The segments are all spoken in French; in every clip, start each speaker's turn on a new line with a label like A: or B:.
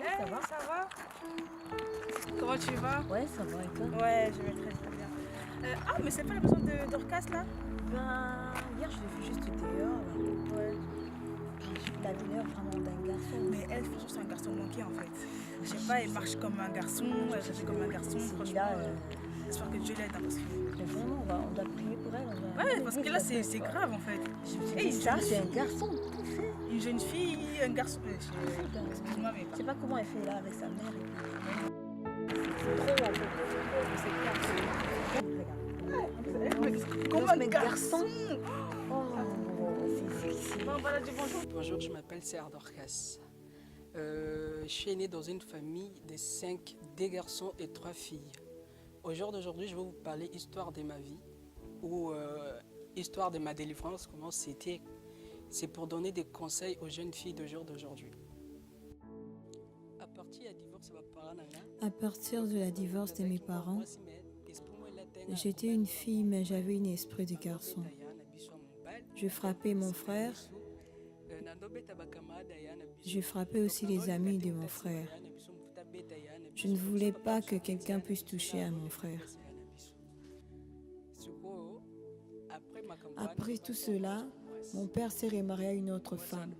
A: Ça va?
B: Ça va? Comment tu vas?
A: Ouais, ça va et toi?
B: Ouais, je vais très très bien. Mais c'est pas la maison de Dorcas là?
A: Ben, hier je l'ai vu juste dehors. Là.
B: Ouais.
A: Il avait l'air vraiment d'un garçon.
B: Mais elle, franchement, c'est un garçon manqué en fait. Je sais pas, elle marche comme un garçon, elle agit comme un garçon.
A: Celui-là,
B: Franchement, j'espère que Dieu l'aide hein, parce que.
A: mais vraiment, on doit prier pour elle.
B: Ouais, parce que là, c'est grave en fait.
A: Je me suis
B: Et
A: dit, ça, c'est un garçon, tout fait.
B: Une jeune fille, un garçon. Excuse-moi, mais.
A: Je sais pas comment elle fait là avec sa mère. C'est trop, en fait. C'est
B: Comme un garçon!
A: Oh, c'est
B: Bon, voilà, dis bonjour.
C: Bonjour, je m'appelle Serre Dorcas. Je suis né dans une famille de 5, 2 garçons et 3 filles. Au jour d'aujourd'hui, je vais vous parler histoire de ma vie ou histoire de ma délivrance, comment c'était. C'est pour donner des conseils aux jeunes filles de jour d'aujourd'hui.
D: À partir de la divorce de mes parents, j'étais une fille mais j'avais un esprit de garçon. Je frappais mon frère, je frappais aussi les amis de mon frère. Je ne voulais pas que quelqu'un puisse toucher à mon frère. Après tout cela, mon père s'est remarié à une autre femme.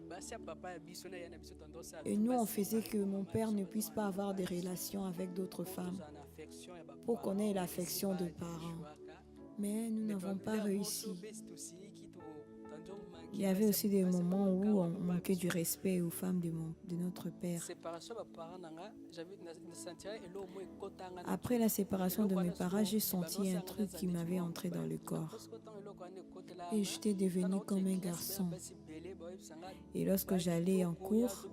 D: Et nous, on faisait que mon père ne puisse pas avoir des relations avec d'autres femmes pour qu'on ait l'affection de parents. Mais nous n'avons pas réussi. Il y avait aussi des moments où on manquait du respect aux femmes de notre père. Après la séparation de mes parents, j'ai senti un truc qui m'avait entré dans le corps. Et j'étais devenue comme un garçon. Et lorsque j'allais en cours,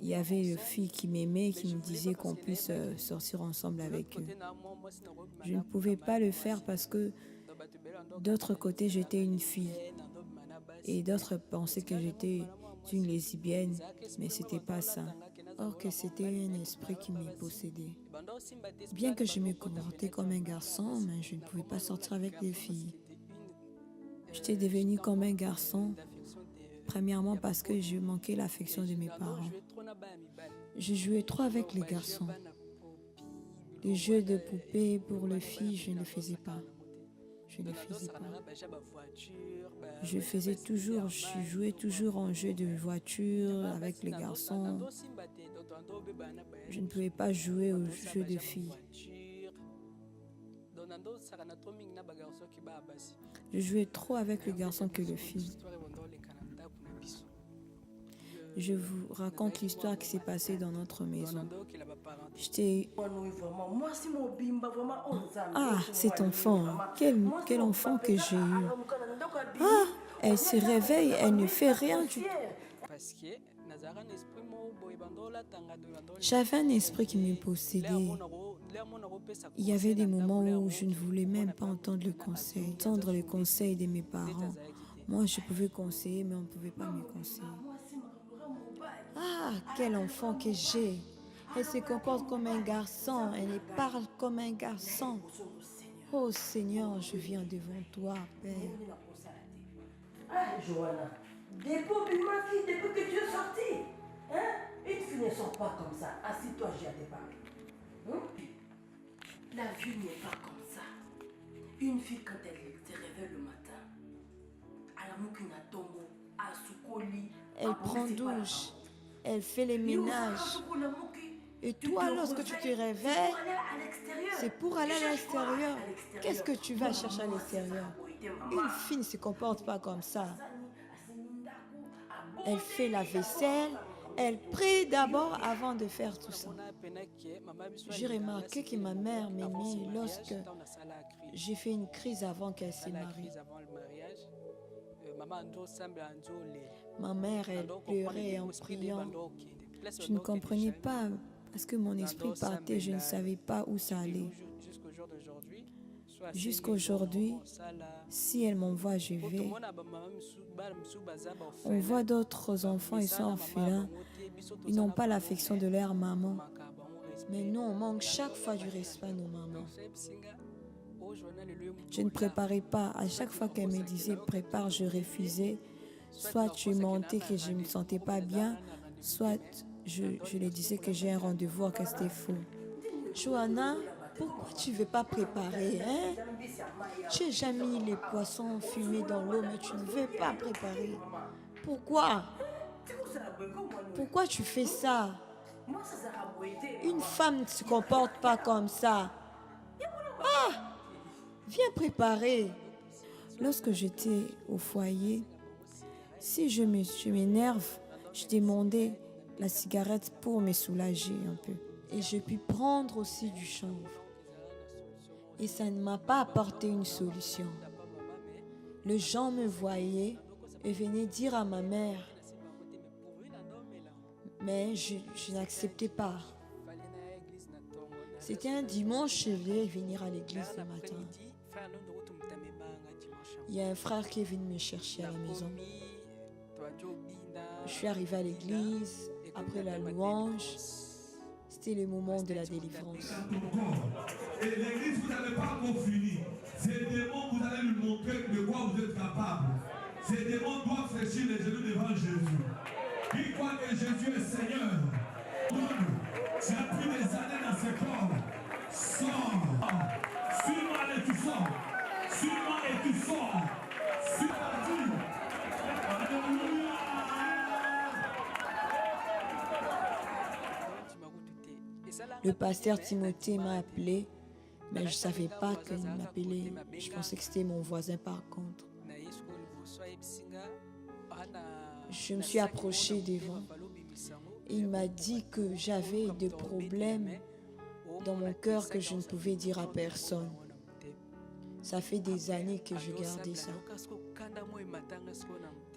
D: il y avait une fille qui m'aimait, qui me disait qu'on puisse sortir ensemble avec eux. Je ne pouvais pas le faire parce que d'autre côté, j'étais une fille. Et d'autres pensaient que j'étais une lesbienne, mais c'était pas ça. Or que c'était un esprit qui me possédait. Bien que je me comportais comme un garçon, mais je ne pouvais pas sortir avec les filles. J'étais devenue comme un garçon, premièrement parce que je manquais l'affection de mes parents. Je jouais trop avec les garçons. Les jeux de poupées pour les filles, je ne le faisais pas. Je jouais toujours en jeu de voiture avec les garçons. Je ne pouvais pas jouer aux jeux de filles. Je jouais trop avec les garçons que les filles. Je vous raconte l'histoire qui s'est passée dans notre maison. Ah, cet enfant, quel enfant que j'ai eu. Ah, elle se réveille, elle ne fait rien du tout. J'avais un esprit qui me possédait. Il y avait des moments où je ne voulais même pas entendre le conseil de mes parents. Moi, je pouvais conseiller, mais on ne pouvait pas me conseiller. Ah, quel enfant que j'ai. Elle se comporte comme un garçon, elle parle comme un garçon. Oh Seigneur, je viens devant toi, Père.
E: Ah, Johanna, depuis que tu es sortie, une fille ne sort pas comme ça. Assis-toi, j'ai à te parler. La vie n'est pas comme ça. Une fille, quand elle se réveille le matin,
D: elle prend douche, elle fait les ménages. Et toi, lorsque tu te réveilles, c'est pour aller à l'extérieur. Qu'est-ce que tu vas chercher à l'extérieur? Une fille ne se comporte pas comme ça. Elle fait la vaisselle, elle prie d'abord avant de faire tout ça. J'ai remarqué que ma mère m'aimait lorsque j'ai fait une crise avant qu'elle se marie. Ma mère, elle pleurait en priant. Je ne comprenais pas parce que mon esprit partait, je ne savais pas où ça allait. Jusqu'aujourd'hui, si elle m'envoie, je vais. On voit d'autres enfants, ils sont orphelins. Ils n'ont pas l'affection de leur maman. Mais nous, on manque chaque fois du respect à nos mamans. Je ne préparais pas. À chaque fois qu'elle me disait « prépare », je refusais. Soit tu mentais que je ne me sentais pas bien, soit je lui disais que j'ai un rendez-vous à Castelfo. Johanna, pourquoi tu ne veux pas préparer, hein? Tu n'as jamais mis les poissons fumés dans l'eau, mais tu ne veux pas préparer. Pourquoi? Pourquoi tu fais ça? Une femme ne se comporte pas comme ça. Ah! Viens préparer. Lorsque j'étais au foyer, si je m'énerve, je demandais la cigarette pour me soulager un peu. Et je puis prendre aussi du chanvre. Et ça ne m'a pas apporté une solution. Les gens me voyaient et venaient dire à ma mère. Mais je n'acceptais pas. C'était un dimanche, je devais venir à l'église le matin. Il y a un frère qui est venu me chercher à la maison. Je suis arrivée à l'église, après la louange. C'était le moment de la délivrance.
F: Et l'église, vous n'avez pas encore fini. Ces démons, vous allez lui montrer de quoi vous êtes capable. Ces démons doivent fléchir les genoux devant Jésus. Qui croit que Jésus est Seigneur? Tu as pris des années dans ce corps. Sors. Suis-moi et tu sors. Suis-moi et tu sors. C'est parti. Alléluia.
D: Le pasteur Timothée m'a appelé, mais je ne savais pas qu'il m'appelait. Je pensais que c'était mon voisin par contre. Je me suis approchée devant. Et il m'a dit que j'avais des problèmes dans mon cœur que je ne pouvais dire à personne. Ça fait des années que je gardais ça.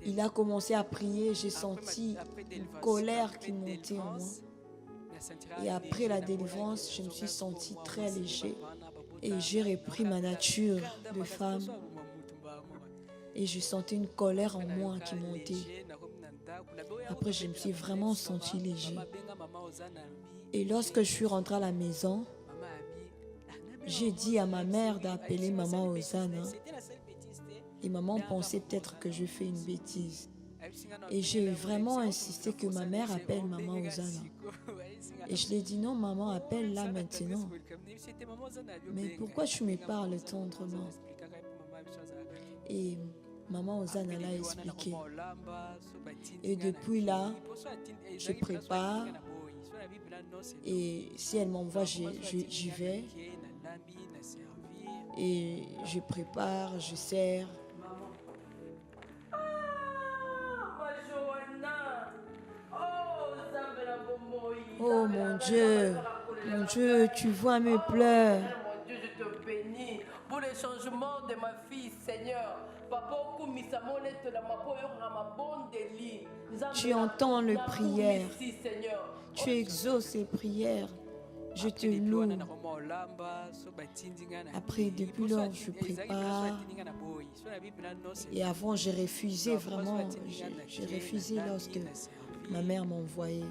D: Il a commencé à prier, j'ai senti une colère qui montait en moi. Et après la délivrance, je me suis sentie très léger. Et j'ai repris ma nature de femme. Et je sentais une colère en moi qui montait. Après, je me suis vraiment sentie léger. Et lorsque je suis rentrée à la maison, j'ai dit à ma mère d'appeler maman Hosanna. Et maman pensait peut-être que je fais une bêtise. Et j'ai vraiment insisté que ma mère appelle maman Hosanna. Et je lui ai dit non, maman, appelle-la maintenant. Mais pourquoi tu me parles tendrement? Et maman Hosanna l'a expliqué. Et depuis là, je prépare. Et si elle m'envoie, j'y vais. Et je prépare, je sers. Oh mon Dieu, tu vois mes pleurs.
E: Mon Dieu, je te bénis pour le changement de ma fille, Seigneur.
D: Tu entends les prières. Tu exauces les prières. Je te loue. Après, depuis lors, je prépare. Et avant, j'ai refusé vraiment. J'ai refusé lorsque ma mère m'envoyait.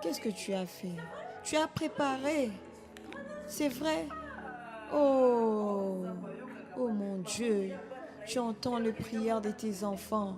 D: Qu'est-ce que tu as fait? Tu as préparé. C'est vrai. Oh mon Dieu. Tu entends les prières de tes enfants.